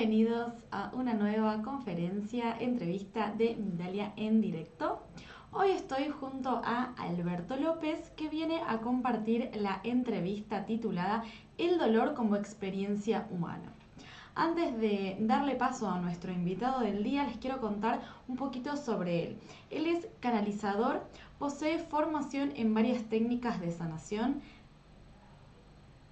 Bienvenidos a una nueva conferencia, entrevista de Mindalia en directo. Hoy estoy junto a Alberto López, que viene a compartir la entrevista titulada El dolor como experiencia humana. Antes de darle paso a nuestro invitado del día, les quiero contar un poquito sobre él. Él es canalizador, posee formación en varias técnicas de sanación,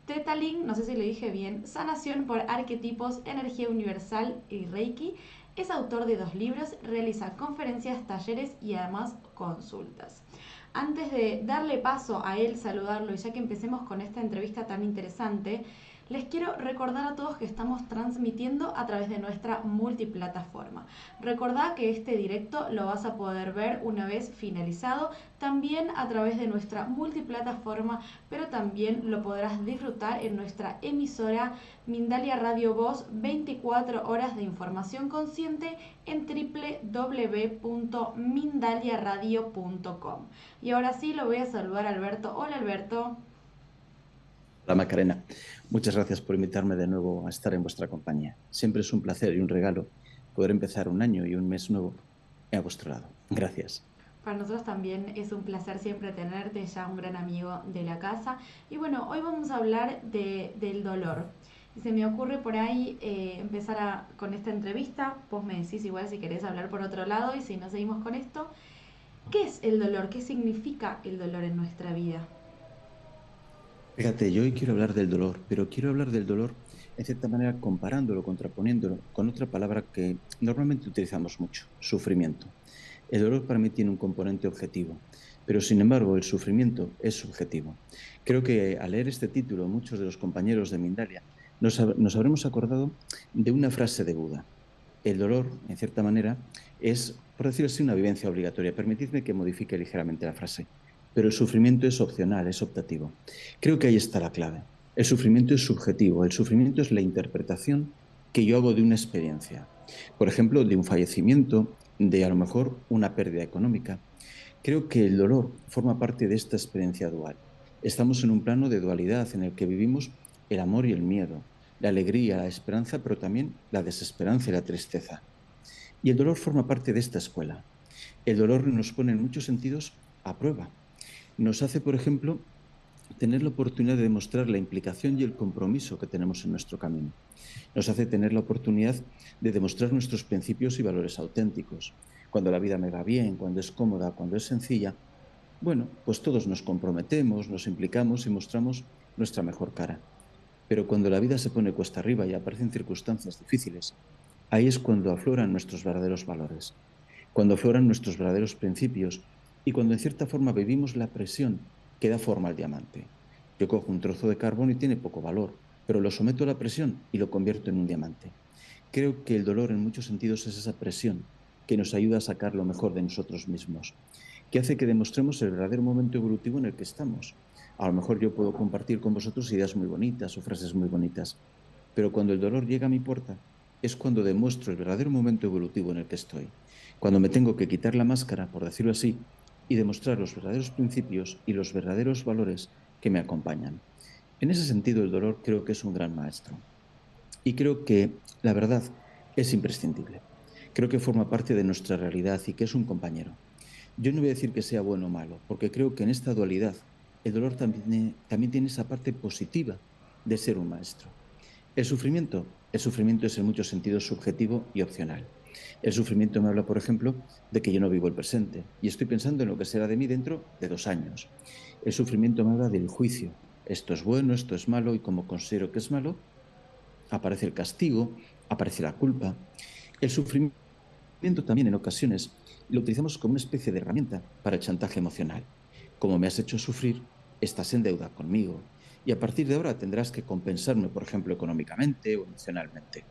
Tetaling, no sé si lo dije bien, Sanación por Arquetipos, Energía Universal y Reiki. Es autor de 2 libros, realiza conferencias, talleres y además consultas. Antes de darle paso a él, saludarlo y ya que empecemos con esta entrevista tan interesante, les quiero recordar a todos que estamos transmitiendo a través de nuestra multiplataforma. Recordá que este directo lo vas a poder ver una vez finalizado, también a través de nuestra multiplataforma, pero también lo podrás disfrutar en nuestra emisora Mindalia Radio Voz, 24 horas de información consciente en www.mindaliaradio.com. Y ahora sí lo voy a saludar a Alberto. Hola Alberto. Hola Macarena, muchas gracias por invitarme de nuevo a estar en vuestra compañía. Siempre es un placer y un regalo poder empezar un año y un mes nuevo a vuestro lado. Gracias. Para nosotros también es un placer siempre tenerte, ya un gran amigo de la casa. Y bueno, hoy vamos a hablar del dolor. Y se me ocurre por ahí empezar con esta entrevista. Vos me decís igual si querés hablar por otro lado y si no seguimos con esto. ¿Qué es el dolor? ¿Qué significa el dolor en nuestra vida? Fíjate, yo hoy quiero hablar del dolor, pero quiero hablar del dolor en cierta manera comparándolo, contraponiéndolo con otra palabra que normalmente utilizamos mucho, sufrimiento. El dolor para mí tiene un componente objetivo, pero sin embargo el sufrimiento es subjetivo. Creo que al leer este título muchos de los compañeros de Mindalia nos habremos acordado de una frase de Buda. El dolor, en cierta manera, es, por decirlo así, una vivencia obligatoria. Permitidme que modifique ligeramente la frase. Pero el sufrimiento es opcional, es optativo. Creo que ahí está la clave. El sufrimiento es subjetivo, el sufrimiento es la interpretación que yo hago de una experiencia. Por ejemplo, de un fallecimiento, de a lo mejor una pérdida económica. Creo que el dolor forma parte de esta experiencia dual. Estamos en un plano de dualidad en el que vivimos el amor y el miedo, la alegría, la esperanza, pero también la desesperanza y la tristeza. Y el dolor forma parte de esta escuela. El dolor nos pone en muchos sentidos a prueba. Nos hace, por ejemplo, tener la oportunidad de demostrar la implicación y el compromiso que tenemos en nuestro camino. Nos hace tener la oportunidad de demostrar nuestros principios y valores auténticos. Cuando la vida me va bien, cuando es cómoda, cuando es sencilla, bueno, pues todos nos comprometemos, nos implicamos y mostramos nuestra mejor cara. Pero cuando la vida se pone cuesta arriba y aparecen circunstancias difíciles, ahí es cuando afloran nuestros verdaderos valores, cuando afloran nuestros verdaderos principios y cuando en cierta forma vivimos la presión que da forma al diamante. Yo cojo un trozo de carbón y tiene poco valor, pero lo someto a la presión y lo convierto en un diamante. Creo que el dolor en muchos sentidos es esa presión que nos ayuda a sacar lo mejor de nosotros mismos, que hace que demostremos el verdadero momento evolutivo en el que estamos. A lo mejor yo puedo compartir con vosotros ideas muy bonitas o frases muy bonitas, pero cuando el dolor llega a mi puerta es cuando demuestro el verdadero momento evolutivo en el que estoy, cuando me tengo que quitar la máscara, por decirlo así, y demostrar los verdaderos principios y los verdaderos valores que me acompañan. En ese sentido, el dolor creo que es un gran maestro. Y creo que la verdad es imprescindible. Creo que forma parte de nuestra realidad y que es un compañero. Yo no voy a decir que sea bueno o malo, porque creo que en esta dualidad el dolor también tiene esa parte positiva de ser un maestro. El sufrimiento es en muchos sentidos subjetivo y opcional. El sufrimiento me habla, por ejemplo, de que yo no vivo el presente y estoy pensando en lo que será de mí dentro de 2 años. El sufrimiento me habla del juicio. Esto es bueno, esto es malo y como considero que es malo, aparece el castigo, aparece la culpa. El sufrimiento también en ocasiones lo utilizamos como una especie de herramienta para el chantaje emocional. Como me has hecho sufrir, estás en deuda conmigo y a partir de ahora tendrás que compensarme, por ejemplo, económicamente o emocionalmente.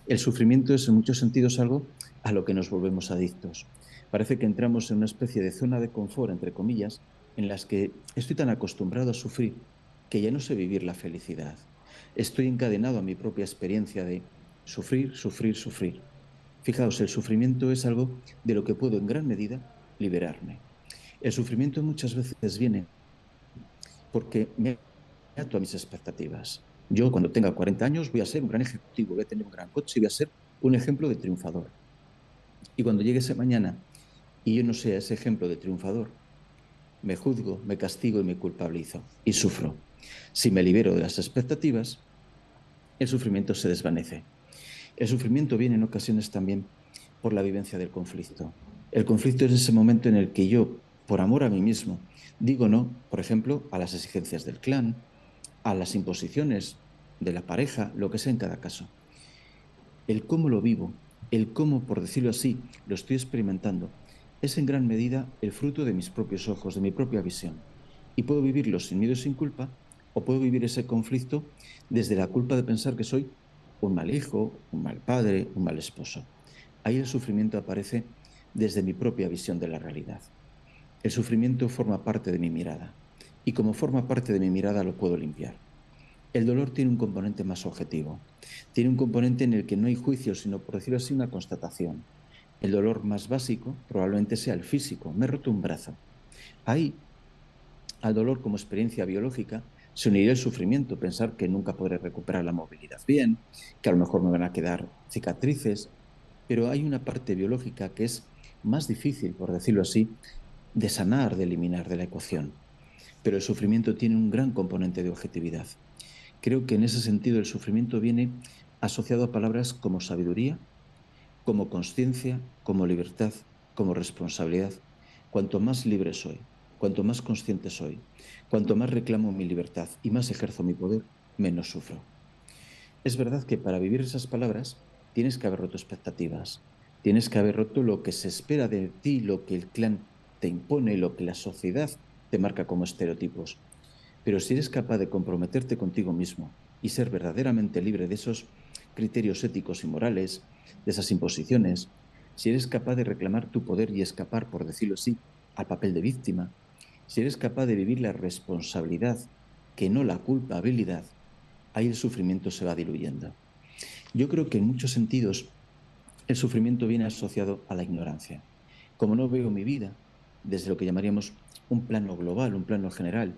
El sufrimiento es en muchos sentidos algo a lo que nos volvemos adictos. Parece que entramos en una especie de zona de confort, entre comillas, en las que estoy tan acostumbrado a sufrir que ya no sé vivir la felicidad. Estoy encadenado a mi propia experiencia de sufrir, sufrir, sufrir. Fijaos, el sufrimiento es algo de lo que puedo en gran medida liberarme. El sufrimiento muchas veces viene porque me ato a mis expectativas. Yo cuando tenga 40 años voy a ser un gran ejecutivo, voy a tener un gran coche y voy a ser un ejemplo de triunfador. Y cuando llegue ese mañana y yo no sea ese ejemplo de triunfador, me juzgo, me castigo y me culpabilizo y sufro. Si me libero de las expectativas, el sufrimiento se desvanece. El sufrimiento viene en ocasiones también por la vivencia del conflicto. El conflicto es ese momento en el que yo, por amor a mí mismo, digo no, por ejemplo, a las exigencias del clan, a las imposiciones de la pareja, lo que sea en cada caso. El cómo lo vivo, el cómo, por decirlo así, lo estoy experimentando, es en gran medida el fruto de mis propios ojos, de mi propia visión. Y puedo vivirlo sin miedo y sin culpa, o puedo vivir ese conflicto desde la culpa de pensar que soy un mal hijo, un mal padre, un mal esposo. Ahí el sufrimiento aparece desde mi propia visión de la realidad. El sufrimiento forma parte de mi mirada, y como forma parte de mi mirada lo puedo limpiar. El dolor tiene un componente más objetivo. Tiene un componente en el que no hay juicio, sino, por decirlo así, una constatación. El dolor más básico probablemente sea el físico. Me he roto un brazo. Ahí, al dolor como experiencia biológica, se uniría el sufrimiento, pensar que nunca podré recuperar la movilidad bien, que a lo mejor me van a quedar cicatrices, pero hay una parte biológica que es más difícil, por decirlo así, de sanar, de eliminar de la ecuación. Pero el sufrimiento tiene un gran componente de objetividad. Creo que en ese sentido el sufrimiento viene asociado a palabras como sabiduría, como conciencia, como libertad, como responsabilidad. Cuanto más libre soy, cuanto más consciente soy, cuanto más reclamo mi libertad y más ejerzo mi poder, menos sufro. Es verdad que para vivir esas palabras tienes que haber roto expectativas, tienes que haber roto lo que se espera de ti, lo que el clan te impone, lo que la sociedad te marca como estereotipos. Pero si eres capaz de comprometerte contigo mismo y ser verdaderamente libre de esos criterios éticos y morales, de esas imposiciones, si eres capaz de reclamar tu poder y escapar, por decirlo así, al papel de víctima, si eres capaz de vivir la responsabilidad, que no la culpabilidad, ahí el sufrimiento se va diluyendo. Yo creo que en muchos sentidos el sufrimiento viene asociado a la ignorancia. Como no veo mi vida desde lo que llamaríamos un plano global, un plano general,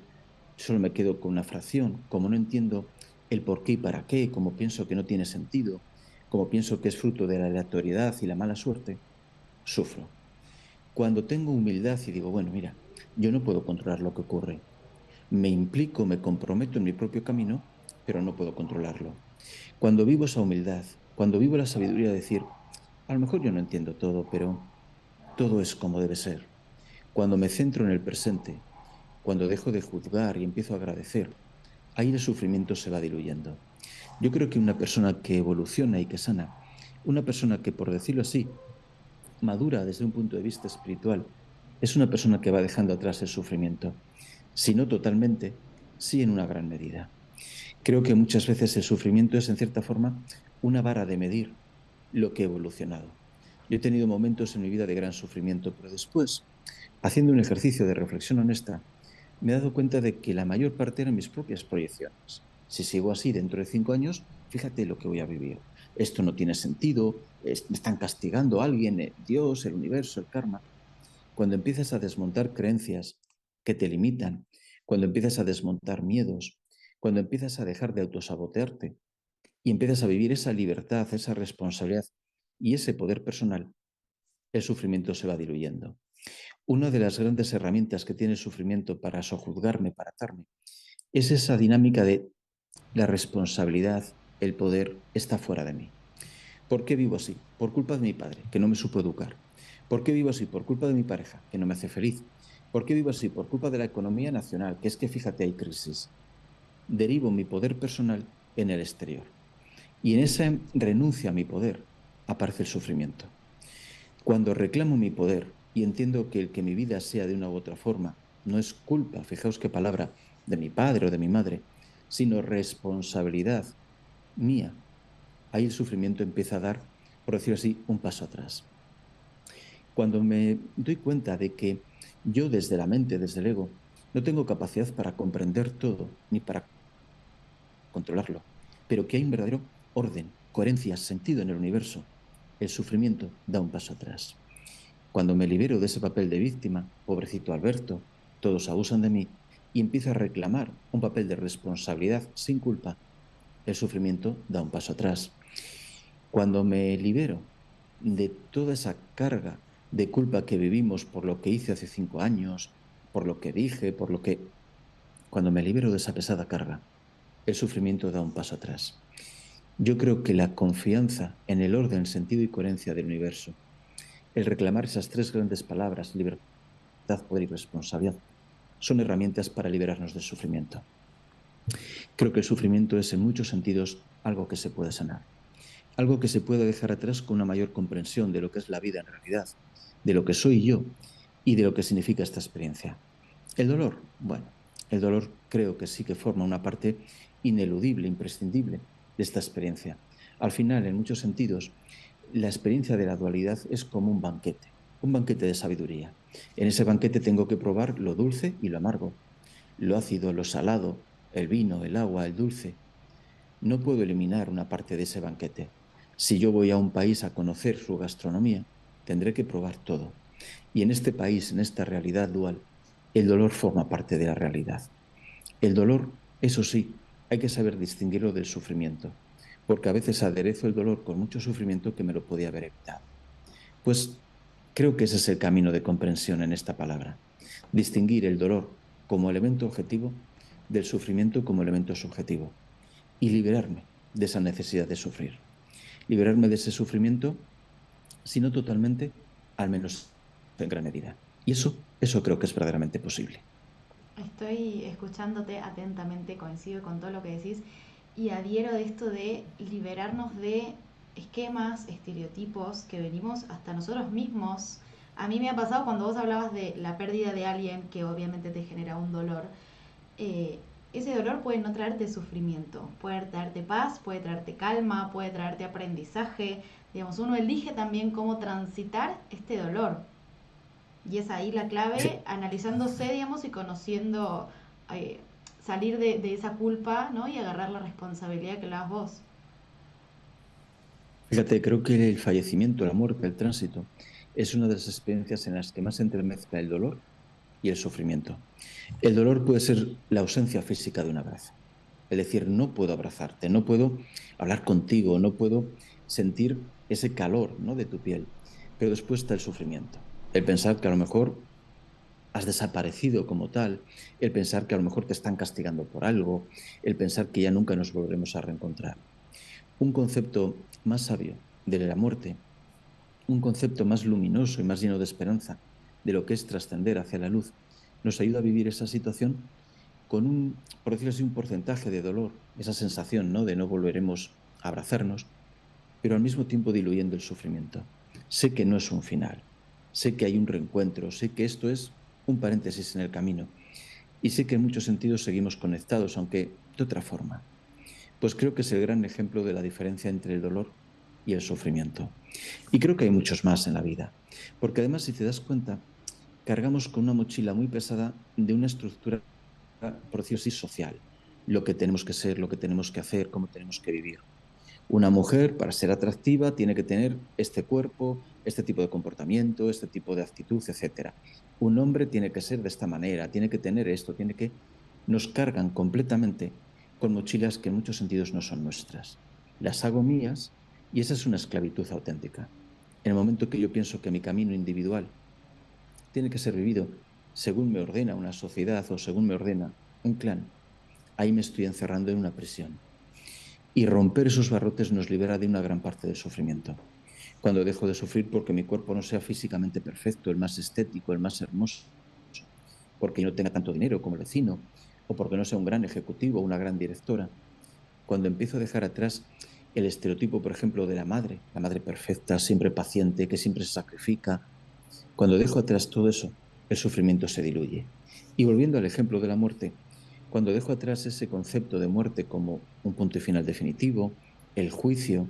solo me quedo con una fracción, como no entiendo el por qué y para qué, como pienso que no tiene sentido, como pienso que es fruto de la aleatoriedad y la mala suerte, sufro. Cuando tengo humildad y digo, bueno, mira, yo no puedo controlar lo que ocurre, me implico, me comprometo en mi propio camino, pero no puedo controlarlo. Cuando vivo esa humildad, cuando vivo la sabiduría de decir, a lo mejor yo no entiendo todo, pero todo es como debe ser. Cuando me centro en el presente, cuando dejo de juzgar y empiezo a agradecer, ahí el sufrimiento se va diluyendo. Yo creo que una persona que evoluciona y que sana, una persona que, por decirlo así, madura desde un punto de vista espiritual, es una persona que va dejando atrás el sufrimiento. Si no totalmente, sí en una gran medida. Creo que muchas veces el sufrimiento es, en cierta forma, una vara de medir lo que he evolucionado. Yo he tenido momentos en mi vida de gran sufrimiento, pero después, haciendo un ejercicio de reflexión honesta, me he dado cuenta de que la mayor parte eran mis propias proyecciones. Si sigo así dentro de 5 años, fíjate lo que voy a vivir. Esto no tiene sentido, me están castigando a alguien, Dios, el universo, el karma. Cuando empiezas a desmontar creencias que te limitan, cuando empiezas a desmontar miedos, cuando empiezas a dejar de autosabotearte y empiezas a vivir esa libertad, esa responsabilidad y ese poder personal, el sufrimiento se va diluyendo. Una de las grandes herramientas que tiene el sufrimiento para sojuzgarme, para atarme, es esa dinámica de la responsabilidad, el poder está fuera de mí. ¿Por qué vivo así? Por culpa de mi padre, que no me supo educar. ¿Por qué vivo así? Por culpa de mi pareja, que no me hace feliz. ¿Por qué vivo así? Por culpa de la economía nacional, que es que fíjate, hay crisis. Derivo mi poder personal en el exterior. Y en esa renuncia a mi poder aparece el sufrimiento. Cuando reclamo mi poder y entiendo que el que mi vida sea de una u otra forma no es culpa, fijaos qué palabra, de mi padre o de mi madre, sino responsabilidad mía, ahí el sufrimiento empieza a dar, por decirlo así, un paso atrás. Cuando me doy cuenta de que yo desde la mente, desde el ego, no tengo capacidad para comprender todo ni para controlarlo, pero que hay un verdadero orden, coherencia, sentido en el universo, el sufrimiento da un paso atrás. Cuando me libero de ese papel de víctima, pobrecito Alberto, todos abusan de mí, y empiezo a reclamar un papel de responsabilidad sin culpa, el sufrimiento da un paso atrás. Cuando me libero de toda esa carga de culpa que vivimos por lo que hice hace 5 años, por lo que dije, por lo que... Cuando me libero de esa pesada carga, el sufrimiento da un paso atrás. Yo creo que la confianza en el orden, sentido y coherencia del universo, el reclamar esas tres grandes palabras, libertad, poder y responsabilidad, son herramientas para liberarnos del sufrimiento. Creo que el sufrimiento es en muchos sentidos algo que se puede sanar, algo que se puede dejar atrás con una mayor comprensión de lo que es la vida en realidad, de lo que soy yo y de lo que significa esta experiencia. El dolor, bueno, el dolor creo que sí que forma una parte ineludible, imprescindible de esta experiencia. Al final, en muchos sentidos, la experiencia de la dualidad es como un banquete de sabiduría. En ese banquete tengo que probar lo dulce y lo amargo, lo ácido, lo salado, el vino, el agua, el dulce. No puedo eliminar una parte de ese banquete. Si yo voy a un país a conocer su gastronomía, tendré que probar todo. Y en este país, en esta realidad dual, el dolor forma parte de la realidad. El dolor, eso sí, hay que saber distinguirlo del sufrimiento, porque a veces aderezo el dolor con mucho sufrimiento que me lo podía haber evitado. Pues creo que ese es el camino de comprensión en esta palabra. Distinguir el dolor como elemento objetivo del sufrimiento como elemento subjetivo y liberarme de esa necesidad de sufrir. Liberarme de ese sufrimiento, si no totalmente, al menos en gran medida. Y eso creo que es verdaderamente posible. Estoy escuchándote atentamente, coincido con todo lo que decís y adhiero de esto de liberarnos de esquemas, estereotipos que venimos hasta nosotros mismos. A mí me ha pasado cuando vos hablabas de la pérdida de alguien que obviamente te genera un dolor. eh, Ese dolor puede no traerte sufrimiento, puede traerte paz, puede traerte calma, puede traerte aprendizaje. Digamos, uno elige también cómo transitar este dolor. Y es ahí la clave, analizándose, digamos, y conociendo, eh, salir de esa culpa, ¿no? Y agarrar la responsabilidad que la das vos. Fíjate, creo que el fallecimiento, la muerte, el tránsito, es una de las experiencias en las que más se entremezcla el dolor y el sufrimiento. El dolor puede ser la ausencia física de un abrazo. Es decir, no puedo abrazarte, no puedo hablar contigo, no puedo sentir ese calor, ¿no?, de tu piel. Pero después está el sufrimiento. El pensar que a lo mejor has desaparecido como tal, el pensar que a lo mejor te están castigando por algo, el pensar que ya nunca nos volveremos a reencontrar. Un concepto más sabio de la muerte, un concepto más luminoso y más lleno de esperanza de lo que es trascender hacia la luz, nos ayuda a vivir esa situación con un, por decirlo así, un porcentaje de dolor, esa sensación, ¿no?, de no volveremos a abrazarnos, pero al mismo tiempo diluyendo el sufrimiento. Sé que no es un final, sé que hay un reencuentro, sé que esto es un paréntesis en el camino y sé que en muchos sentidos seguimos conectados, aunque de otra forma. Pues creo que es el gran ejemplo de la diferencia entre el dolor y el sufrimiento. Y creo que hay muchos más en la vida, porque además, si te das cuenta, cargamos con una mochila muy pesada de una estructura, por decirlo así, social. Lo que tenemos que ser, lo que tenemos que hacer, cómo tenemos que vivir. Una mujer, para ser atractiva, tiene que tener este cuerpo, este tipo de comportamiento, este tipo de actitud, etc. Un hombre tiene que ser de esta manera, tiene que tener esto, tiene que... Nos cargan completamente con mochilas que en muchos sentidos no son nuestras. Las hago mías y esa es una esclavitud auténtica. En el momento que yo pienso que mi camino individual tiene que ser vivido según me ordena una sociedad o según me ordena un clan, ahí me estoy encerrando en una prisión. Y romper esos barrotes nos libera de una gran parte del sufrimiento. Cuando dejo de sufrir porque mi cuerpo no sea físicamente perfecto, el más estético, el más hermoso, porque no tenga tanto dinero como el vecino, o porque no sea un gran ejecutivo o una gran directora, cuando empiezo a dejar atrás el estereotipo, por ejemplo, de la madre perfecta, siempre paciente, que siempre se sacrifica, cuando dejo atrás todo eso, el sufrimiento se diluye. Y volviendo al ejemplo de la muerte, cuando dejo atrás ese concepto de muerte como un punto y final definitivo, el juicio,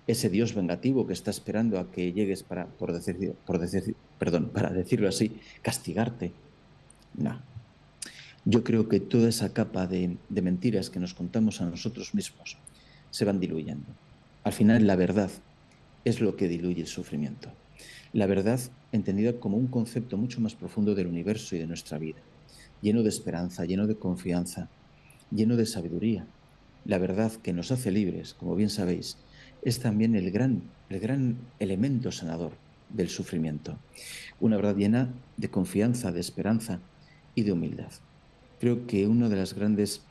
ese Dios vengativo que está esperando a que llegues para, para decirlo así, castigarte. No. Yo creo que toda esa capa de mentiras que nos contamos a nosotros mismos se van diluyendo. Al final, la verdad es lo que diluye el sufrimiento. La verdad entendida como un concepto mucho más profundo del universo y de nuestra vida, lleno de esperanza, lleno de confianza, lleno de sabiduría. La verdad que nos hace libres, como bien sabéis, es también el gran elemento sanador del sufrimiento. Una verdad llena de confianza, de esperanza y de humildad. Creo que uno de los grandes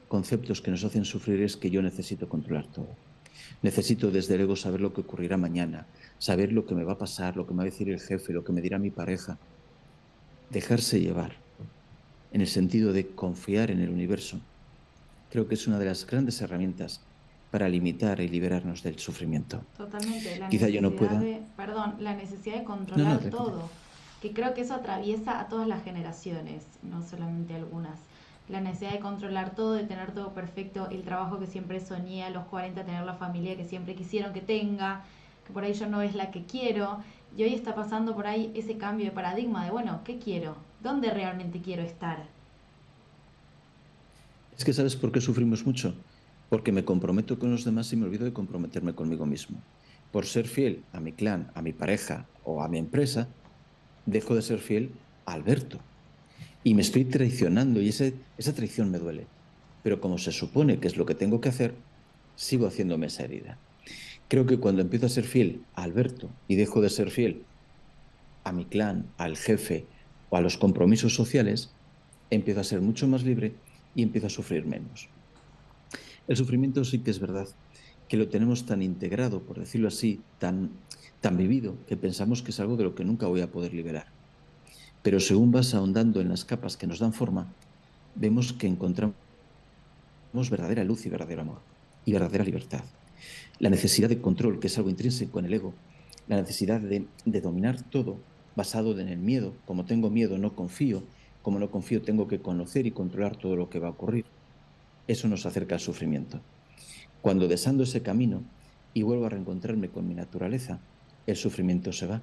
conceptos que nos hacen sufrir es que yo necesito controlar todo. Necesito desde el ego saber lo que ocurrirá mañana, saber lo que me va a pasar, lo que me va a decir el jefe, lo que me dirá mi pareja. Dejarse llevar, en el sentido de confiar en el universo, creo que es una de las grandes herramientas para limitar y liberarnos del sufrimiento. Totalmente, la Quizá yo no necesidad pueda... de, perdón, la necesidad de No, no, controlar tranquila. todo, que creo que eso atraviesa a todas las generaciones, no solamente algunas. La necesidad de controlar todo, de tener todo perfecto, el trabajo que siempre soñé a los 40, tener la familia que siempre quisieron que tenga, que por ahí yo no es la que quiero, y hoy está pasando por ahí ese cambio de paradigma de, bueno, ¿qué quiero? ¿Dónde realmente quiero estar? Es que ¿sabes por qué sufrimos mucho? Porque me comprometo con los demás y me olvido de comprometerme conmigo mismo. Por ser fiel a mi clan, a mi pareja o a mi empresa, dejo de ser fiel a Alberto. Y me estoy traicionando y esa traición me duele. Pero como se supone que es lo que tengo que hacer, sigo haciéndome esa herida. Creo que cuando empiezo a ser fiel a Alberto y dejo de ser fiel a mi clan, al jefe o a los compromisos sociales, empiezo a ser mucho más libre y empiezo a sufrir menos. El sufrimiento sí que es verdad que lo tenemos tan integrado, por decirlo así, tan vivido, que pensamos que es algo de lo que nunca voy a poder liberar. Pero según vas ahondando en las capas que nos dan forma, vemos que encontramos verdadera luz y verdadero amor y verdadera libertad. La necesidad de control, que es algo intrínseco en el ego, la necesidad de dominar todo basado en el miedo. Como tengo miedo, no confío. Como no confío, tengo que conocer y controlar todo lo que va a ocurrir. Eso nos acerca al sufrimiento. Cuando desando ese camino y vuelvo a reencontrarme con mi naturaleza, el sufrimiento se va.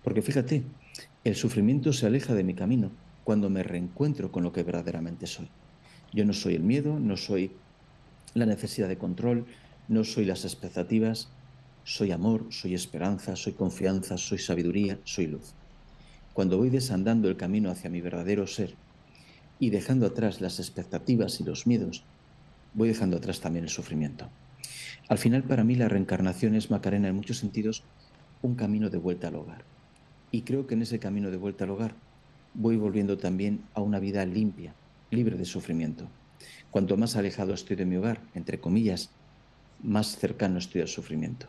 Porque fíjate, el sufrimiento se aleja de mi camino cuando me reencuentro con lo que verdaderamente soy. Yo no soy el miedo, no soy la necesidad de control, no soy las expectativas, soy amor, soy esperanza, soy confianza, soy sabiduría, soy luz. Cuando voy desandando el camino hacia mi verdadero ser y dejando atrás las expectativas y los miedos, voy dejando atrás también el sufrimiento. Al final, para mí, la reencarnación es, Macarena, en muchos sentidos, un camino de vuelta al hogar. Y creo que en ese camino de vuelta al hogar voy volviendo también a una vida limpia, libre de sufrimiento. Cuanto más alejado estoy de mi hogar, entre comillas, más cercano estoy al sufrimiento.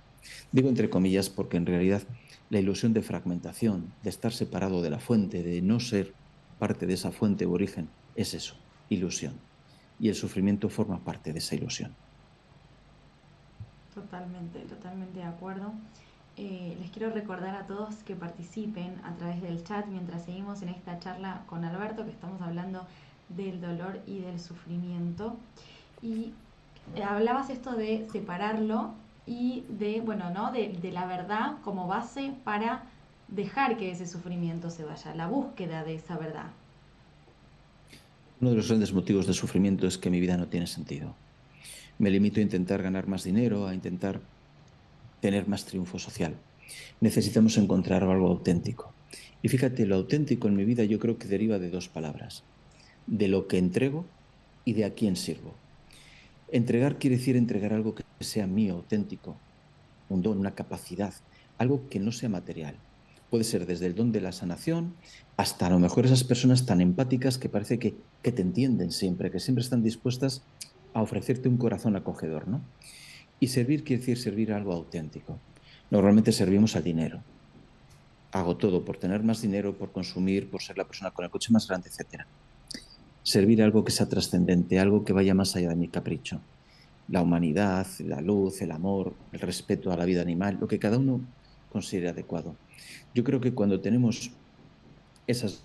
Digo entre comillas porque en realidad la ilusión de fragmentación, de estar separado de la fuente, de no ser parte de esa fuente o origen, es eso, ilusión. Y el sufrimiento forma parte de esa ilusión. Totalmente, totalmente de acuerdo. Les quiero recordar a todos que participen a través del chat mientras seguimos en esta charla con Alberto, que estamos hablando del dolor y del sufrimiento. Y hablabas esto de separarlo y de, bueno, ¿no? De la verdad como base para dejar que ese sufrimiento se vaya, la búsqueda de esa verdad. Uno de los grandes motivos de sufrimiento es que mi vida no tiene sentido. Me limito a intentar ganar más dinero, a intentar tener más triunfo social. Necesitamos encontrar algo auténtico. Y fíjate, lo auténtico en mi vida yo creo que deriva de dos palabras, de lo que entrego y de a quién sirvo. Entregar quiere decir entregar algo que sea mío, auténtico, un don, una capacidad, algo que no sea material. Puede ser desde el don de la sanación hasta a lo mejor esas personas tan empáticas que parece que te entienden siempre, que siempre están dispuestas a ofrecerte un corazón acogedor, ¿no? Y servir quiere decir servir a algo auténtico. Normalmente servimos al dinero. Hago todo por tener más dinero, por consumir, por ser la persona con el coche más grande, etcétera. Servir a algo que sea trascendente, algo que vaya más allá de mi capricho. La humanidad, la luz, el amor, el respeto a la vida animal, lo que cada uno considere adecuado. Yo creo que cuando tenemos esas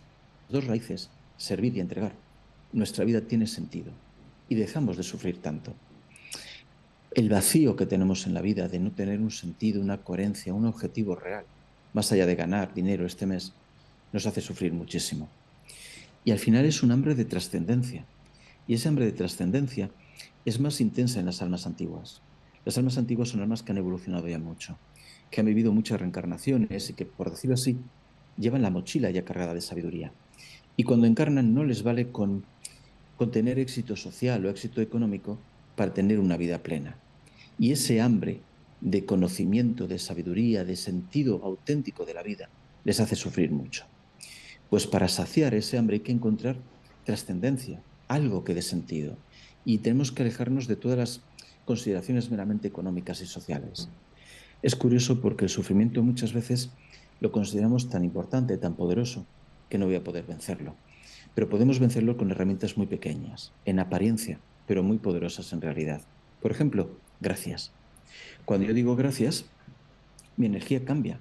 dos raíces, servir y entregar, nuestra vida tiene sentido y dejamos de sufrir tanto. El vacío que tenemos en la vida de no tener un sentido, una coherencia, un objetivo real, más allá de ganar dinero este mes, nos hace sufrir muchísimo. Y al final es un hambre de trascendencia. Y ese hambre de trascendencia es más intensa en las almas antiguas. Las almas antiguas son almas que han evolucionado ya mucho, que han vivido muchas reencarnaciones y que, por decirlo así, llevan la mochila ya cargada de sabiduría. Y cuando encarnan no les vale con tener éxito social o éxito económico, para tener una vida plena. Y ese hambre de conocimiento, de sabiduría, de sentido auténtico de la vida, les hace sufrir mucho. Pues para saciar ese hambre hay que encontrar trascendencia, algo que dé sentido. Y tenemos que alejarnos de todas las consideraciones meramente económicas y sociales. Es curioso porque el sufrimiento muchas veces lo consideramos tan importante, tan poderoso, que no voy a poder vencerlo. Pero podemos vencerlo con herramientas muy pequeñas, en apariencia, pero muy poderosas en realidad. Por ejemplo, gracias. Cuando yo digo gracias, mi energía cambia.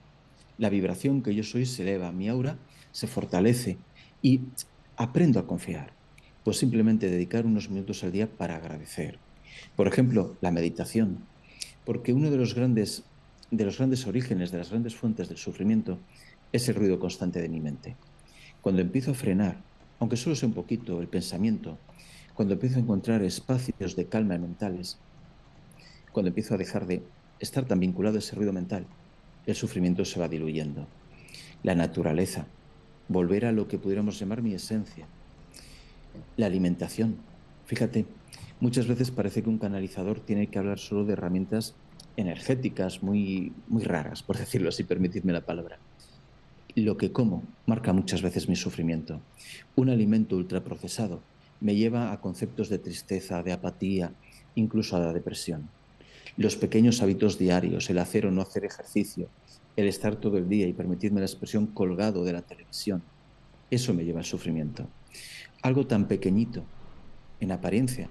La vibración que yo soy se eleva, mi aura se fortalece y aprendo a confiar. Pues simplemente dedicar unos minutos al día para agradecer. Por ejemplo, la meditación. Porque uno de los grandes orígenes, de las grandes fuentes del sufrimiento, es el ruido constante de mi mente. Cuando empiezo a frenar, aunque solo sea un poquito el pensamiento, cuando empiezo a encontrar espacios de calma mentales, cuando empiezo a dejar de estar tan vinculado a ese ruido mental, el sufrimiento se va diluyendo. La naturaleza, volver a lo que pudiéramos llamar mi esencia. La alimentación. Fíjate, muchas veces parece que un canalizador tiene que hablar solo de herramientas energéticas muy raras, por decirlo así, permitidme la palabra. Lo que como marca muchas veces mi sufrimiento. Un alimento ultraprocesado me lleva a conceptos de tristeza, de apatía, incluso a la depresión. Los pequeños hábitos diarios, el hacer o no hacer ejercicio, el estar todo el día y permitirme la expresión colgado de la televisión, eso me lleva al sufrimiento. Algo tan pequeñito en apariencia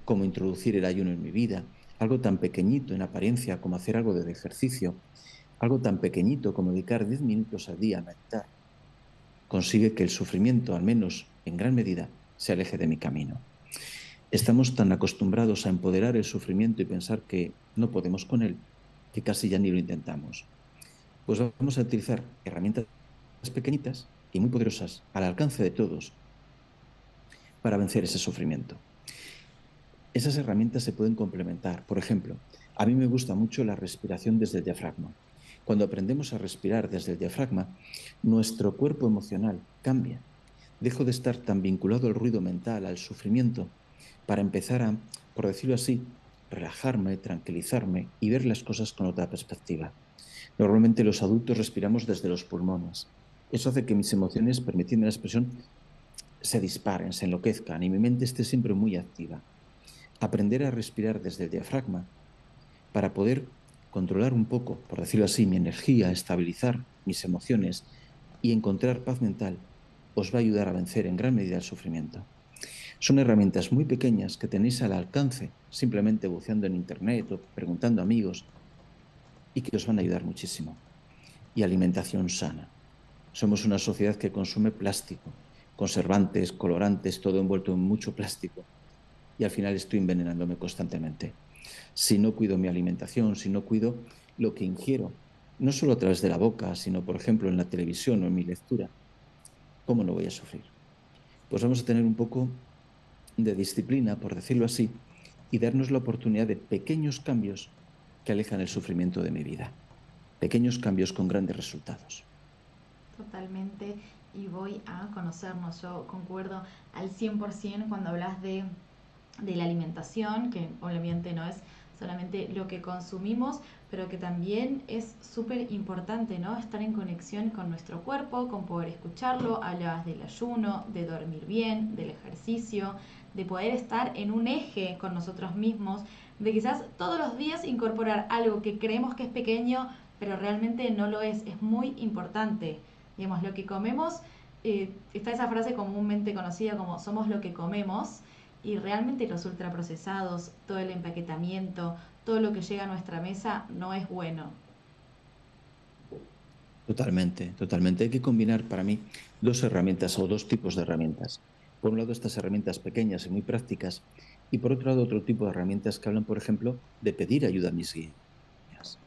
como introducir el ayuno en mi vida, algo tan pequeñito en apariencia como hacer algo de ejercicio, algo tan pequeñito como dedicar 10 minutos al día a meditar, consigue que el sufrimiento, al menos en gran medida, se aleje de mi camino. Estamos tan acostumbrados a empoderar el sufrimiento y pensar que no podemos con él, que casi ya ni lo intentamos. Pues vamos a utilizar herramientas pequeñitas y muy poderosas al alcance de todos para vencer ese sufrimiento. Esas herramientas se pueden complementar. Por ejemplo, a mí me gusta mucho la respiración desde el diafragma. Cuando aprendemos a respirar desde el diafragma, nuestro cuerpo emocional cambia. Dejo de estar tan vinculado al ruido mental, al sufrimiento, para empezar a, por decirlo así, relajarme, tranquilizarme y ver las cosas con otra perspectiva. Normalmente los adultos respiramos desde los pulmones. Eso hace que mis emociones, permitidme la expresión, se disparen, se enloquezcan y mi mente esté siempre muy activa. Aprender a respirar desde el diafragma para poder controlar un poco, por decirlo así, mi energía, estabilizar mis emociones y encontrar paz mental, os va a ayudar a vencer en gran medida el sufrimiento. Son herramientas muy pequeñas que tenéis al alcance simplemente buceando en internet o preguntando a amigos y que os van a ayudar muchísimo. Y alimentación sana. Somos una sociedad que consume plástico, conservantes, colorantes, todo envuelto en mucho plástico. Y al final estoy envenenándome constantemente. Si no cuido mi alimentación, si no cuido lo que ingiero, no solo a través de la boca, sino, por ejemplo, en la televisión o en mi lectura, ¿cómo no voy a sufrir? Pues vamos a tener un poco de disciplina, por decirlo así, y darnos la oportunidad de pequeños cambios que alejan el sufrimiento de mi vida. Pequeños cambios con grandes resultados. Totalmente, y voy a conocernos. Yo concuerdo al 100% cuando hablas de la alimentación, que obviamente no es solamente lo que consumimos, pero que también es súper importante, ¿no? Estar en conexión con nuestro cuerpo, con poder escucharlo. Hablabas del ayuno, de dormir bien, del ejercicio, de poder estar en un eje con nosotros mismos, de quizás todos los días incorporar algo que creemos que es pequeño, pero realmente no lo es muy importante. Digamos, lo que comemos, está esa frase comúnmente conocida como somos lo que comemos, y realmente los ultraprocesados, todo el empaquetamiento, todo lo que llega a nuestra mesa no es bueno. Totalmente, totalmente. Hay que combinar para mí dos herramientas o dos tipos de herramientas. Por un lado, estas herramientas pequeñas y muy prácticas, y por otro lado, otro tipo de herramientas que hablan, por ejemplo, de pedir ayuda a mis guías,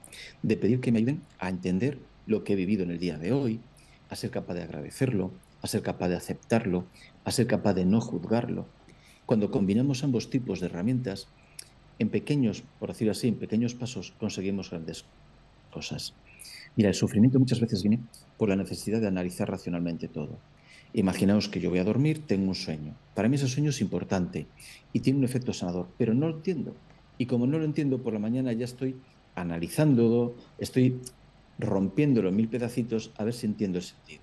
de pedir que me ayuden a entender lo que he vivido en el día de hoy, a ser capaz de agradecerlo, a ser capaz de aceptarlo, a ser capaz de no juzgarlo. Cuando combinamos ambos tipos de herramientas, en pequeños, por decirlo así, en pequeños pasos conseguimos grandes cosas. Mira, el sufrimiento muchas veces viene por la necesidad de analizar racionalmente todo. Imaginaos que yo voy a dormir, tengo un sueño. Para mí ese sueño es importante y tiene un efecto sanador, pero no lo entiendo. Y como no lo entiendo, por la mañana ya estoy analizándolo, estoy rompiéndolo en mil pedacitos a ver si entiendo el sentido.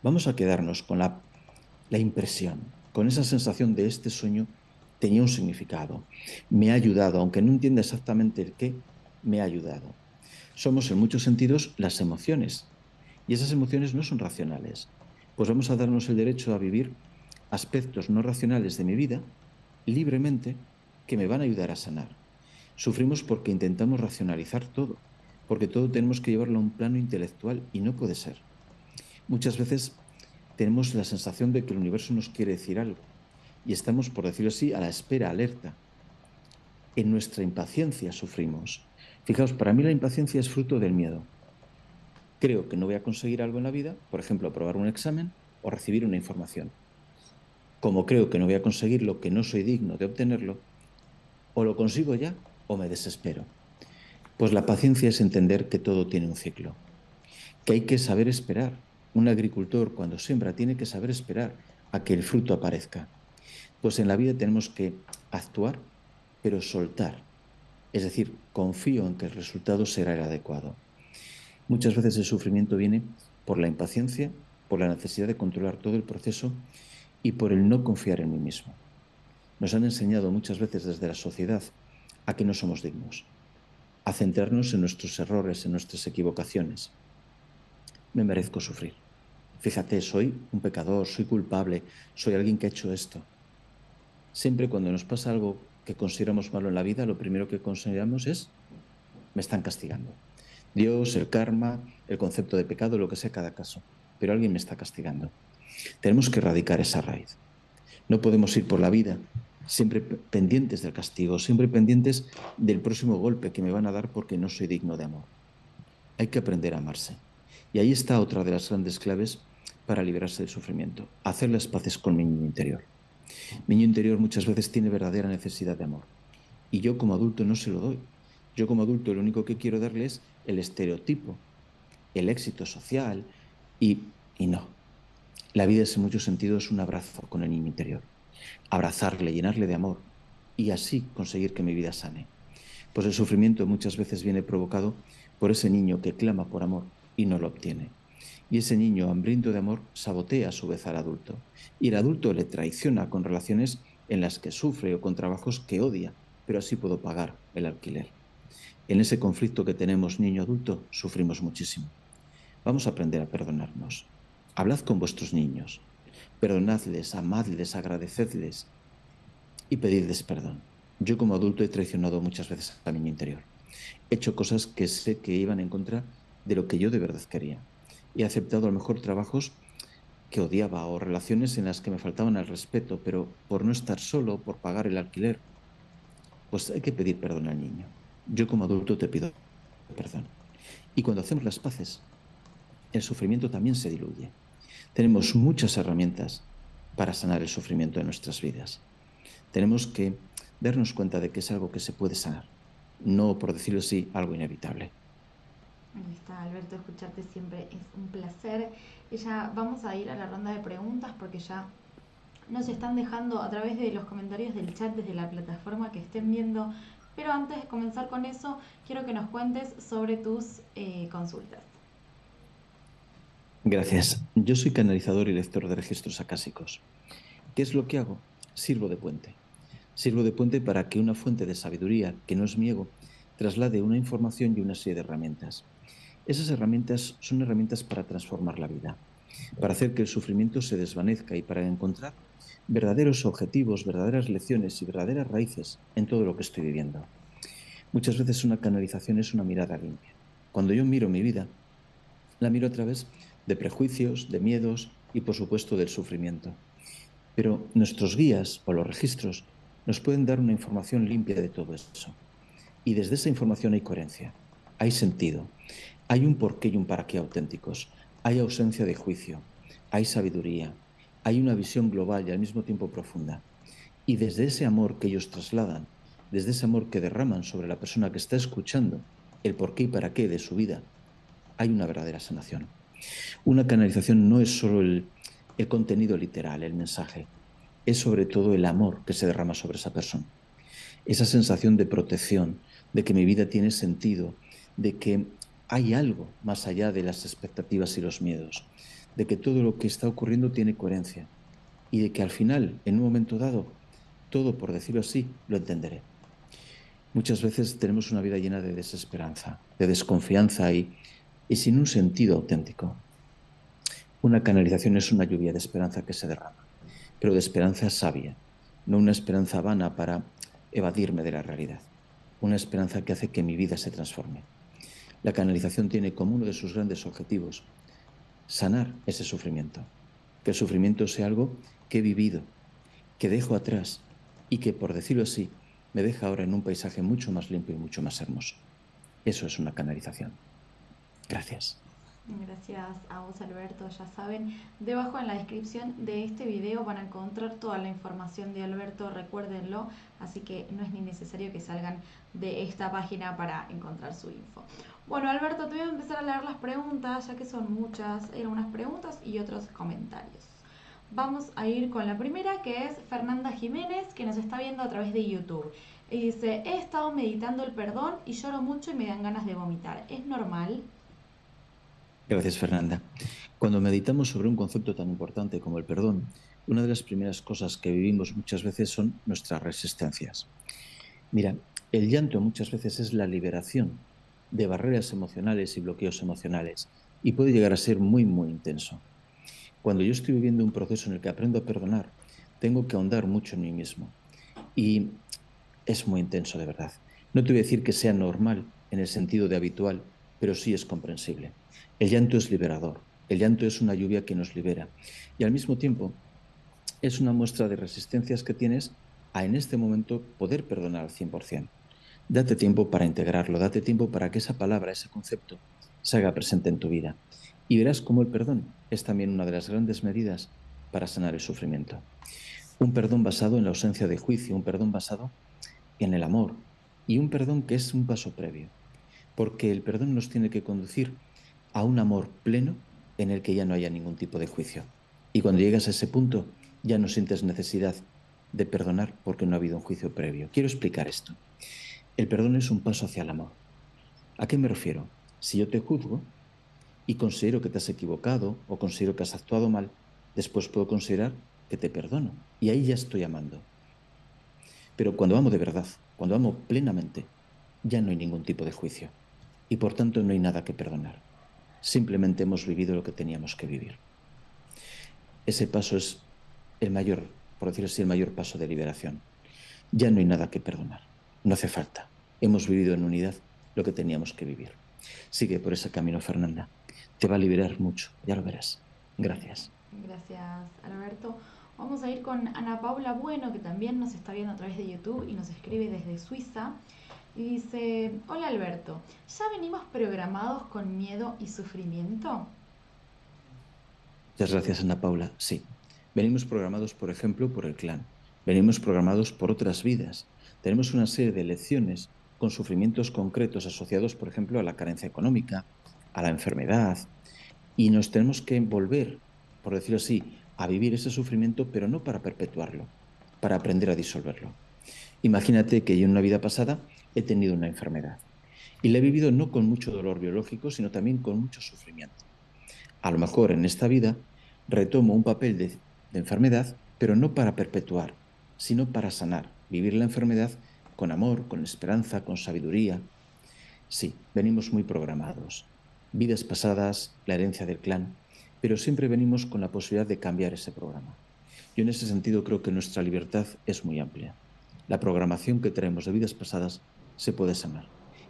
Vamos a quedarnos con la impresión, con esa sensación de este sueño tenía un significado. Me ha ayudado, aunque no entienda exactamente el qué, me ha ayudado. Somos en muchos sentidos las emociones y esas emociones no son racionales. Pues vamos a darnos el derecho a vivir aspectos no racionales de mi vida libremente que me van a ayudar a sanar. Sufrimos porque intentamos racionalizar todo, porque todo tenemos que llevarlo a un plano intelectual y no puede ser. Muchas veces tenemos la sensación de que el universo nos quiere decir algo y estamos, por decirlo así, a la espera, alerta. En nuestra impaciencia sufrimos. Fijaos, para mí la impaciencia es fruto del miedo. Creo que no voy a conseguir algo en la vida, por ejemplo, aprobar un examen o recibir una información. Como creo que no voy a conseguir lo que no soy digno de obtenerlo, o lo consigo ya o me desespero. Pues la paciencia es entender que todo tiene un ciclo, que hay que saber esperar. Un agricultor cuando siembra tiene que saber esperar a que el fruto aparezca. Pues en la vida tenemos que actuar, pero soltar. Es decir, confío en que el resultado será el adecuado. Muchas veces el sufrimiento viene por la impaciencia, por la necesidad de controlar todo el proceso y por el no confiar en mí mismo. Nos han enseñado muchas veces desde la sociedad a que no somos dignos, a centrarnos en nuestros errores, en nuestras equivocaciones. Me merezco sufrir. Fíjate, soy un pecador, soy culpable, soy alguien que ha hecho esto. Siempre cuando nos pasa algo que consideramos malo en la vida, lo primero que consideramos es, me están castigando. Dios, el karma, el concepto de pecado, lo que sea cada caso. Pero alguien me está castigando. Tenemos que erradicar esa raíz. No podemos ir por la vida siempre pendientes del castigo, siempre pendientes del próximo golpe que me van a dar porque no soy digno de amor. Hay que aprender a amarse. Y ahí está otra de las grandes claves para liberarse del sufrimiento, hacer las paces con mi niño interior. Mi niño interior muchas veces tiene verdadera necesidad de amor y yo como adulto no se lo doy. Yo como adulto lo único que quiero darle es el estereotipo, el éxito social y no. La vida en muchos sentidos es un abrazo con el niño interior. Abrazarle, llenarle de amor y así conseguir que mi vida sane. Pues el sufrimiento muchas veces viene provocado por ese niño que clama por amor y no lo obtiene. Y ese niño hambriento de amor sabotea a su vez al adulto. Y el adulto le traiciona con relaciones en las que sufre o con trabajos que odia, pero así puedo pagar el alquiler. En ese conflicto que tenemos niño-adulto sufrimos muchísimo. Vamos a aprender a perdonarnos. Hablad con vuestros niños. Perdonadles, amadles, agradecedles y pedidles perdón. Yo como adulto he traicionado muchas veces a mi niño interior. He hecho cosas que sé que iban en contra de lo que yo de verdad quería. He aceptado a lo mejor trabajos que odiaba o relaciones en las que me faltaban el respeto, pero por no estar solo, por pagar el alquiler, pues hay que pedir perdón al niño. Yo como adulto te pido perdón. Y cuando hacemos las paces, el sufrimiento también se diluye. Tenemos muchas herramientas para sanar el sufrimiento de nuestras vidas. Tenemos que darnos cuenta de que es algo que se puede sanar, no, por decirlo así, algo inevitable. Ahí está, Alberto, escucharte siempre es un placer. Y ya vamos a ir a la ronda de preguntas porque ya nos están dejando a través de los comentarios del chat desde la plataforma que estén viendo. Pero antes de comenzar con eso, quiero que nos cuentes sobre tus consultas. Gracias. Yo soy canalizador y lector de registros acásicos. ¿Qué es lo que hago? Sirvo de puente. Sirvo de puente para que una fuente de sabiduría, que no es mi ego, traslade una información y una serie de herramientas. Esas herramientas son herramientas para transformar la vida, para hacer que el sufrimiento se desvanezca y para encontrar verdaderos objetivos, verdaderas lecciones y verdaderas raíces en todo lo que estoy viviendo. Muchas veces una canalización es una mirada limpia. Cuando yo miro mi vida, la miro a través de prejuicios, de miedos y por supuesto del sufrimiento. Pero nuestros guías o los registros nos pueden dar una información limpia de todo eso. Y desde esa información hay coherencia, hay sentido, hay un porqué y un para qué auténticos, hay ausencia de juicio, hay sabiduría, hay una visión global y al mismo tiempo profunda. Y desde ese amor que ellos trasladan, desde ese amor que derraman sobre la persona que está escuchando el porqué y para qué de su vida, hay una verdadera sanación. Una canalización no es solo el contenido literal, el mensaje. Es sobre todo el amor que se derrama sobre esa persona. Esa sensación de protección, de que mi vida tiene sentido, de que hay algo más allá de las expectativas y los miedos, de que todo lo que está ocurriendo tiene coherencia y de que al final, en un momento dado, todo, por decirlo así, lo entenderé. Muchas veces tenemos una vida llena de desesperanza, de desconfianza y sin un sentido auténtico. Una canalización es una lluvia de esperanza que se derrama, pero de esperanza sabia, no una esperanza vana para evadirme de la realidad, una esperanza que hace que mi vida se transforme. La canalización tiene como uno de sus grandes objetivos sanar ese sufrimiento, que el sufrimiento sea algo que he vivido, que dejo atrás y que, por decirlo así, me deja ahora en un paisaje mucho más limpio y mucho más hermoso. Eso es una canalización. Gracias. Gracias a vos, Alberto. Ya saben, debajo en la descripción de este video van a encontrar toda la información de Alberto, recuérdenlo, así que no es ni necesario que salgan de esta página para encontrar su info. Bueno, Alberto, te voy a empezar a leer las preguntas, ya que son muchas, eran unas preguntas y otros comentarios. Vamos a ir con la primera, que es Fernanda Jiménez, que nos está viendo a través de YouTube. Y dice, he estado meditando el perdón y lloro mucho y me dan ganas de vomitar. ¿Es normal? Gracias, Fernanda. Cuando meditamos sobre un concepto tan importante como el perdón, una de las primeras cosas que vivimos muchas veces son nuestras resistencias. Mira, el llanto muchas veces es la liberación de barreras emocionales y bloqueos emocionales y puede llegar a ser muy, muy intenso. Cuando yo estoy viviendo un proceso en el que aprendo a perdonar, tengo que ahondar mucho en mí mismo y es muy intenso de verdad. No te voy a decir que sea normal en el sentido de habitual, pero sí es comprensible. El llanto es liberador, el llanto es una lluvia que nos libera y al mismo tiempo es una muestra de resistencias que tienes a en este momento poder perdonar al 100%. Date tiempo para integrarlo, date tiempo para que esa palabra, ese concepto, se haga presente en tu vida. Y verás cómo el perdón es también una de las grandes medidas para sanar el sufrimiento. Un perdón basado en la ausencia de juicio, un perdón basado en el amor y un perdón que es un paso previo, porque el perdón nos tiene que conducir a un amor pleno en el que ya no haya ningún tipo de juicio. Y cuando llegas a ese punto, ya no sientes necesidad de perdonar porque no ha habido un juicio previo. Quiero explicar esto. El perdón es un paso hacia el amor. ¿A qué me refiero? Si yo te juzgo y considero que te has equivocado o considero que has actuado mal, después puedo considerar que te perdono y ahí ya estoy amando. Pero cuando amo de verdad, cuando amo plenamente, ya no hay ningún tipo de juicio y por tanto no hay nada que perdonar. Simplemente hemos vivido lo que teníamos que vivir. Ese paso es el mayor, por decirlo así, el mayor paso de liberación. Ya no hay nada que perdonar. No hace falta. Hemos vivido en unidad lo que teníamos que vivir. Sigue por ese camino, Fernanda. Te va a liberar mucho, ya lo verás. Gracias. Gracias, Alberto. Vamos a ir con Ana Paula Bueno, que también nos está viendo a través de YouTube y nos escribe desde Suiza. Y dice, hola Alberto, ¿ya venimos programados con miedo y sufrimiento? Muchas gracias, Ana Paula. Sí, venimos programados, por ejemplo, por el clan. Venimos programados por otras vidas. Tenemos una serie de lecciones con sufrimientos concretos asociados, por ejemplo, a la carencia económica, a la enfermedad, y nos tenemos que volver, por decirlo así, a vivir ese sufrimiento, pero no para perpetuarlo, para aprender a disolverlo. Imagínate que yo en una vida pasada he tenido una enfermedad y la he vivido no con mucho dolor biológico, sino también con mucho sufrimiento. A lo mejor en esta vida retomo un papel de enfermedad, pero no para perpetuar, sino para sanar, vivir la enfermedad con amor, con esperanza, con sabiduría. Sí, venimos muy programados. Vidas pasadas, la herencia del clan, pero siempre venimos con la posibilidad de cambiar ese programa. Yo en ese sentido creo que nuestra libertad es muy amplia. La programación que traemos de vidas pasadas se puede sanar.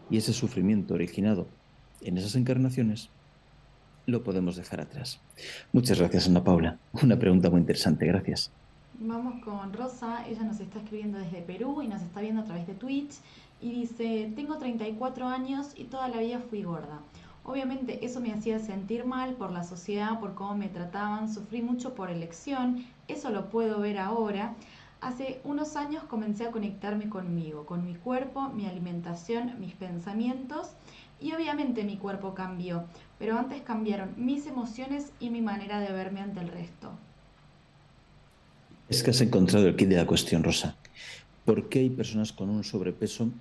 Y ese sufrimiento originado en esas encarnaciones lo podemos dejar atrás. Muchas gracias, Ana Paula. Una pregunta muy interesante, gracias. Vamos con Rosa, ella nos está escribiendo desde Perú y nos está viendo a través de Twitch y dice, tengo 34 años y toda la vida fui gorda. Obviamente eso me hacía sentir mal por la sociedad, por cómo me trataban, sufrí mucho por elección, eso lo puedo ver ahora. Hace unos años comencé a conectarme conmigo, con mi cuerpo, mi alimentación, mis pensamientos y obviamente mi cuerpo cambió, pero antes cambiaron mis emociones y mi manera de verme ante el resto. Es que has encontrado el kit de la cuestión, Rosa. ¿Por qué hay personas con un sobrepeso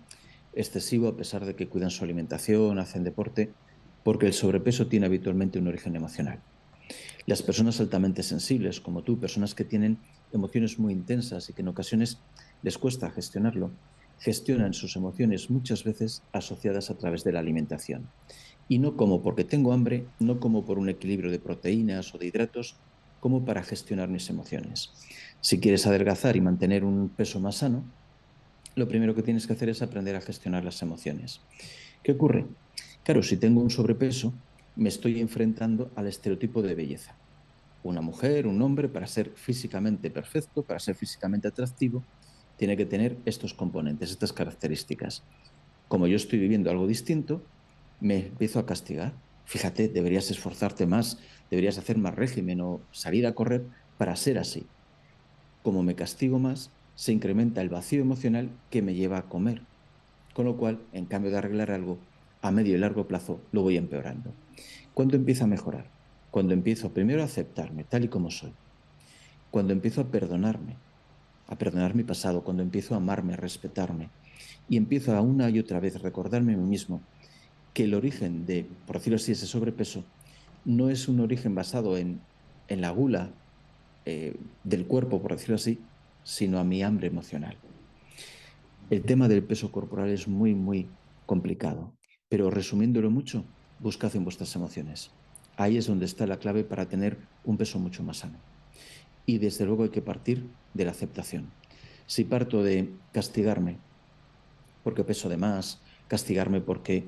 excesivo a pesar de que cuidan su alimentación, hacen deporte? Porque el sobrepeso tiene habitualmente un origen emocional. Las personas altamente sensibles, como tú, personas que tienen emociones muy intensas y que en ocasiones les cuesta gestionarlo, gestionan sus emociones muchas veces asociadas a través de la alimentación. Y no como porque tengo hambre, no como por un equilibrio de proteínas o de hidratos, como para gestionar mis emociones. Si quieres adelgazar y mantener un peso más sano, lo primero que tienes que hacer es aprender a gestionar las emociones. ¿Qué ocurre? Claro, si tengo un sobrepeso, me estoy enfrentando al estereotipo de belleza. Una mujer, un hombre, para ser físicamente perfecto, para ser físicamente atractivo, tiene que tener estos componentes, estas características. Como yo estoy viviendo algo distinto, me empiezo a castigar. Fíjate, deberías esforzarte más, deberías hacer más régimen o salir a correr para ser así. Como me castigo más, se incrementa el vacío emocional que me lleva a comer. Con lo cual, en cambio de arreglar algo, a medio y largo plazo lo voy empeorando. ¿Cuándo empieza a mejorar? Cuando empiezo primero a aceptarme tal y como soy. Cuando empiezo a perdonar mi pasado, cuando empiezo a amarme, a respetarme y empiezo a una y otra vez recordarme a mí mismo que el origen de, por decirlo así, ese sobrepeso no es un origen basado en la gula del cuerpo, por decirlo así, sino a mi hambre emocional. El tema del peso corporal es muy, muy complicado, pero resumiéndolo mucho, buscad en vuestras emociones. Ahí es donde está la clave para tener un peso mucho más sano. Y desde luego hay que partir de la aceptación. Si parto de castigarme porque peso de más, castigarme porque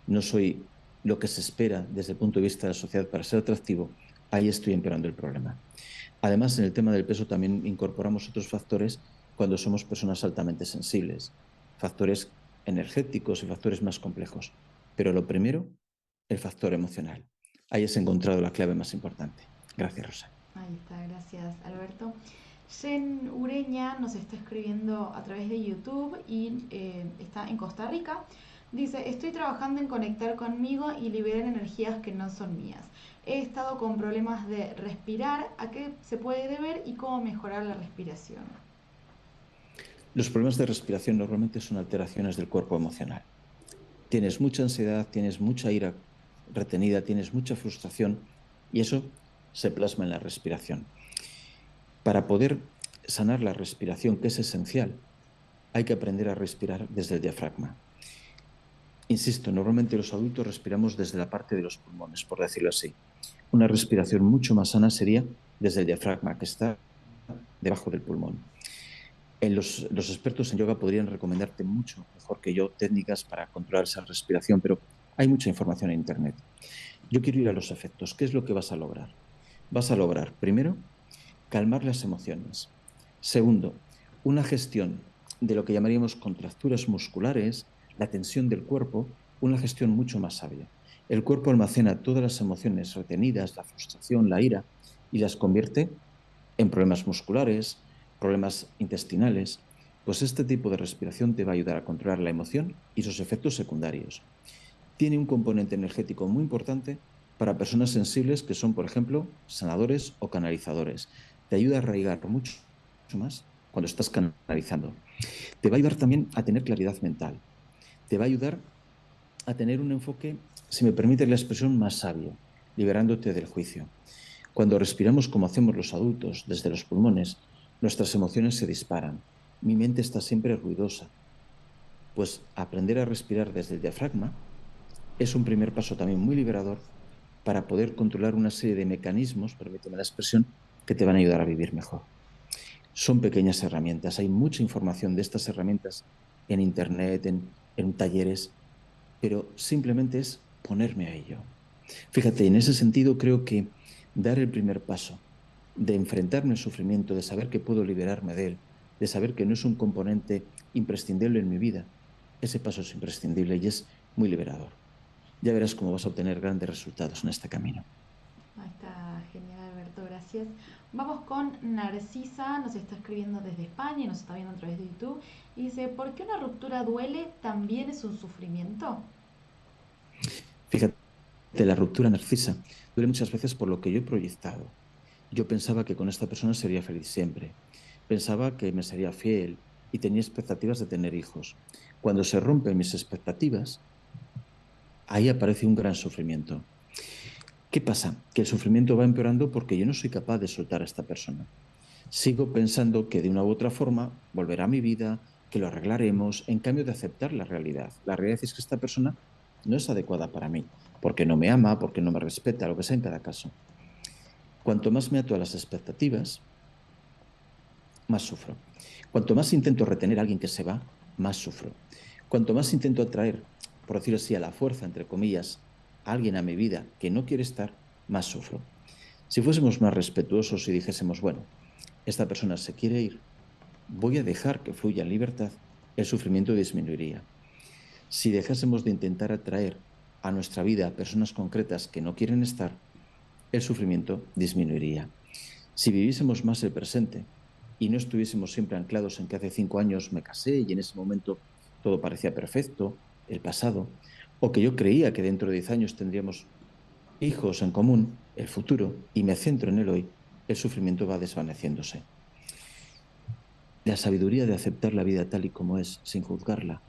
no soy lo que se espera desde el punto de vista de la sociedad para ser atractivo, ahí estoy empeorando el problema. Además, en el tema del peso también incorporamos otros factores cuando somos personas altamente sensibles, factores energéticos y factores más complejos. Pero lo primero, el factor emocional. Ahí has encontrado la clave más importante. Gracias, Rosa. Ahí está, gracias Alberto. Jen Ureña nos está escribiendo a través de YouTube y está en Costa Rica. Dice, estoy trabajando en conectar conmigo y liberar energías que no son mías. He estado con problemas de respirar, ¿a qué se puede deber y cómo mejorar la respiración? Los problemas de respiración normalmente son alteraciones del cuerpo emocional. Tienes mucha ansiedad, tienes mucha ira retenida, tienes mucha frustración y eso se plasma en la respiración. Para poder sanar la respiración, que es esencial, hay que aprender a respirar desde el diafragma. Insisto, normalmente los adultos respiramos desde la parte de los pulmones, por decirlo así. Una respiración mucho más sana sería desde el diafragma, que está debajo del pulmón. Los expertos en yoga podrían recomendarte mucho mejor que yo técnicas para controlar esa respiración, pero hay mucha información en Internet. Yo quiero ir a los efectos. ¿Qué es lo que vas a lograr? Vas a lograr, primero, calmar las emociones. Segundo, una gestión de lo que llamaríamos contracturas musculares, la tensión del cuerpo, una gestión mucho más sabia. El cuerpo almacena todas las emociones retenidas, la frustración, la ira, y las convierte en problemas musculares, problemas intestinales. Pues este tipo de respiración te va a ayudar a controlar la emoción y sus efectos secundarios. Tiene un componente energético muy importante para personas sensibles que son, por ejemplo, sanadores o canalizadores. Te ayuda a arraigar mucho más cuando estás canalizando. Te va a ayudar también a tener claridad mental. Te va a ayudar a tener un enfoque, si me permite la expresión, más sabio, liberándote del juicio. Cuando respiramos como hacemos los adultos, desde los pulmones, nuestras emociones se disparan. Mi mente está siempre ruidosa. Pues aprender a respirar desde el diafragma es un primer paso también muy liberador para poder controlar una serie de mecanismos, permíteme la expresión, que te van a ayudar a vivir mejor. Son pequeñas herramientas, hay mucha información de estas herramientas en Internet, en talleres, pero simplemente es ponerme a ello. Fíjate, en ese sentido creo que dar el primer paso, de enfrentarme al sufrimiento, de saber que puedo liberarme de él, de saber que no es un componente imprescindible en mi vida, ese paso es imprescindible y es muy liberador. Ya verás cómo vas a obtener grandes resultados en este camino. Ahí está, genial Alberto, gracias. Vamos con Narcisa, nos está escribiendo desde España y nos está viendo a través de YouTube. Y dice, ¿por qué una ruptura duele? ¿También es un sufrimiento? Fíjate, la ruptura narcisa duele muchas veces por lo que yo he proyectado, Yo pensaba que con esta persona sería feliz siempre. Pensaba que me sería fiel y tenía expectativas de tener hijos. Cuando se rompen mis expectativas, ahí aparece un gran sufrimiento. ¿Qué pasa? Que el sufrimiento va empeorando porque yo no soy capaz de soltar a esta persona. Sigo pensando que de una u otra forma volverá a mi vida, que lo arreglaremos, en cambio de aceptar la realidad. La realidad es que esta persona no es adecuada para mí, porque no me ama, porque no me respeta, lo que sea en cada caso. Cuanto más me ato a las expectativas, más sufro. Cuanto más intento retener a alguien que se va, más sufro. Cuanto más intento atraer, por decirlo así, a la fuerza, entre comillas, a alguien a mi vida que no quiere estar, más sufro. Si fuésemos más respetuosos y dijésemos, bueno, esta persona se quiere ir, voy a dejar que fluya en libertad, el sufrimiento disminuiría. Si dejásemos de intentar atraer a nuestra vida personas concretas que no quieren estar, el sufrimiento disminuiría. Si viviésemos más el presente y no estuviésemos siempre anclados en que hace 5 años me casé y en ese momento todo parecía perfecto, el pasado, o que yo creía que dentro de 10 años tendríamos hijos en común, el futuro, y me centro en el hoy, el sufrimiento va desvaneciéndose. La sabiduría de aceptar la vida tal y como es, sin juzgarla,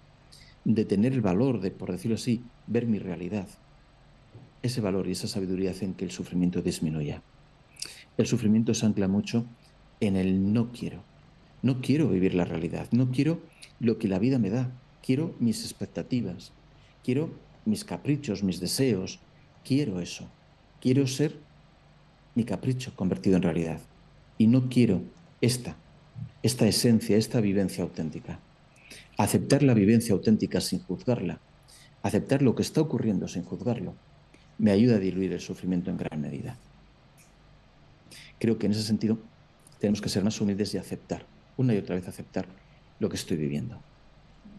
de tener el valor de, por decirlo así, ver mi realidad. Ese valor y esa sabiduría hacen que el sufrimiento disminuya. El sufrimiento se ancla mucho en el no quiero. No quiero vivir la realidad, no quiero lo que la vida me da, quiero mis expectativas, quiero mis caprichos, mis deseos, quiero eso. Quiero ser mi capricho convertido en realidad. Y no quiero esta esencia, esta vivencia auténtica. Aceptar la vivencia auténtica sin juzgarla, aceptar lo que está ocurriendo sin juzgarlo, me ayuda a diluir el sufrimiento en gran medida. Creo que en ese sentido tenemos que ser más humildes y aceptar, una y otra vez aceptar lo que estoy viviendo.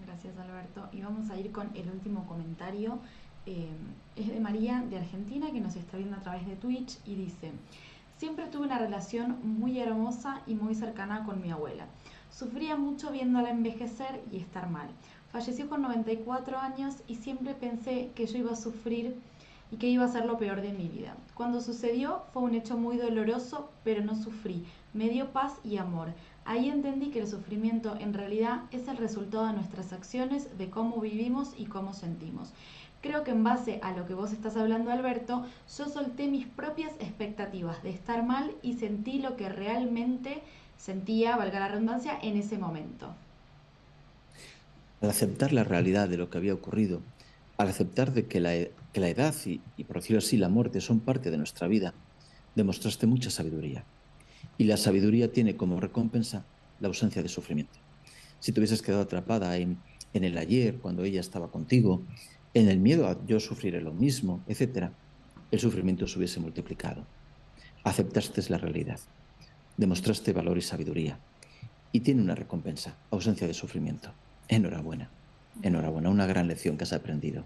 Gracias, Alberto. Y vamos a ir con el último comentario. Es de María de Argentina, que nos está viendo a través de Twitch y dice: siempre tuve una relación muy hermosa y muy cercana con mi abuela. Sufría mucho viéndola envejecer y estar mal. Falleció con 94 años y siempre pensé que yo iba a sufrir y que iba a ser lo peor de mi vida. Cuando sucedió fue un hecho muy doloroso, pero no sufrí. Me dio paz y amor. Ahí entendí que el sufrimiento en realidad es el resultado de nuestras acciones, de cómo vivimos y cómo sentimos. Creo que en base a lo que vos estás hablando, Alberto, yo solté mis propias expectativas de estar mal y sentí lo que realmente sentía, valga la redundancia, en ese momento. Al aceptar la realidad de lo que había ocurrido, al aceptar de que la edad y, por decirlo así, la muerte son parte de nuestra vida, demostraste mucha sabiduría. Y la sabiduría tiene como recompensa la ausencia de sufrimiento. Si te hubieses quedado atrapada en el ayer, cuando ella estaba contigo, en el miedo a yo sufriré lo mismo, etc., el sufrimiento se hubiese multiplicado. Aceptaste la realidad, demostraste valor y sabiduría, y tiene una recompensa, ausencia de sufrimiento. Enhorabuena, enhorabuena, una gran lección que has aprendido.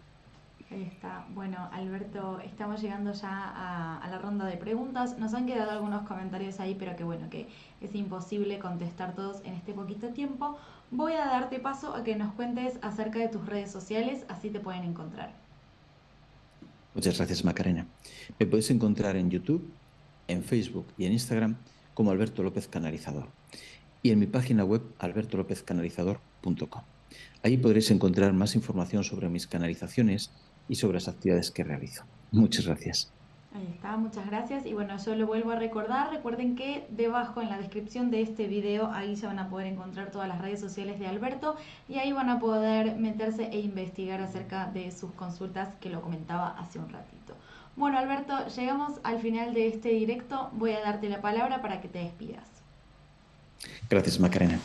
Ahí está. Bueno, Alberto, estamos llegando ya a la ronda de preguntas. Nos han quedado algunos comentarios ahí, pero que bueno, que es imposible contestar todos en este poquito tiempo. Voy a darte paso a que nos cuentes acerca de tus redes sociales, así te pueden encontrar. Muchas gracias, Macarena. Me puedes encontrar en YouTube, en Facebook y en Instagram como Alberto López Canalizador. Y en mi página web albertolopezcanalizador.com. Ahí podréis encontrar más información sobre mis canalizaciones y sobre las actividades que realizo. Muchas gracias. Ahí está, muchas gracias. Y bueno, yo lo vuelvo a recordar. Recuerden que debajo en la descripción de este video, ahí ya van a poder encontrar todas las redes sociales de Alberto y ahí van a poder meterse e investigar acerca de sus consultas que lo comentaba hace un ratito. Bueno, Alberto, llegamos al final de este directo. Voy a darte la palabra para que te despidas. Gracias, Macarena.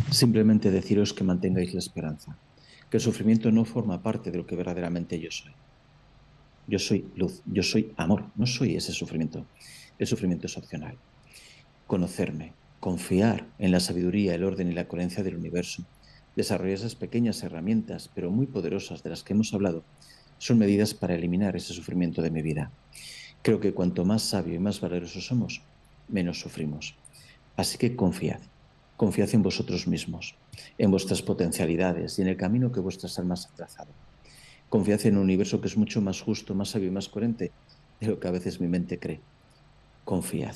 Simplemente deciros que mantengáis la esperanza, que el sufrimiento no forma parte de lo que verdaderamente yo soy. Yo soy luz, yo soy amor, no soy ese sufrimiento. El sufrimiento es opcional. Conocerme, confiar en la sabiduría, el orden y la coherencia del universo, desarrollar esas pequeñas herramientas, pero muy poderosas de las que hemos hablado, son medidas para eliminar ese sufrimiento de mi vida. Creo que cuanto más sabio y más valeroso somos, menos sufrimos. Así que confiad en vosotros mismos, en vuestras potencialidades y en el camino que vuestras almas han trazado. Confiad en un universo que es mucho más justo, más sabio y más coherente de lo que a veces mi mente cree. Confiad.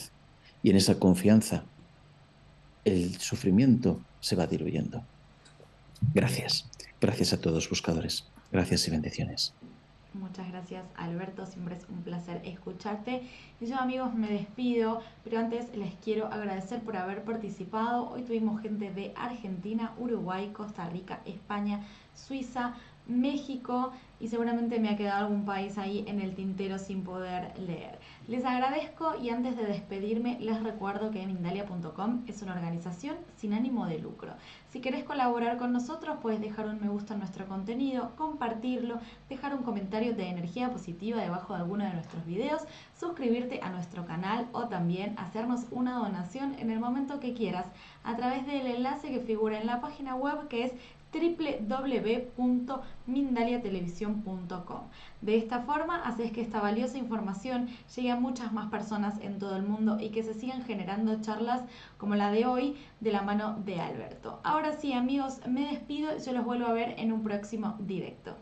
Y en esa confianza, el sufrimiento se va diluyendo. Gracias. Gracias a todos buscadores. Gracias y bendiciones. Muchas gracias, Alberto, siempre es un placer escucharte. Y yo, amigos, me despido, pero antes les quiero agradecer por haber participado. Hoy tuvimos gente de Argentina, Uruguay, Costa Rica, España, Suiza, México, y seguramente me ha quedado algún país ahí en el tintero sin poder leer. Les agradezco, y antes de despedirme les recuerdo que Mindalia.com es una organización sin ánimo de lucro. Si querés colaborar con nosotros, puedes dejar un me gusta en nuestro contenido, compartirlo, dejar un comentario de energía positiva debajo de alguno de nuestros videos, suscribirte a nuestro canal o también hacernos una donación en el momento que quieras a través del enlace que figura en la página web, que es www.mindaliatelevisión.com. De esta forma haces que esta valiosa información llegue a muchas más personas en todo el mundo y que se sigan generando charlas como la de hoy de la mano de Alberto. Ahora sí, amigos, me despido y yo los vuelvo a ver en un próximo directo.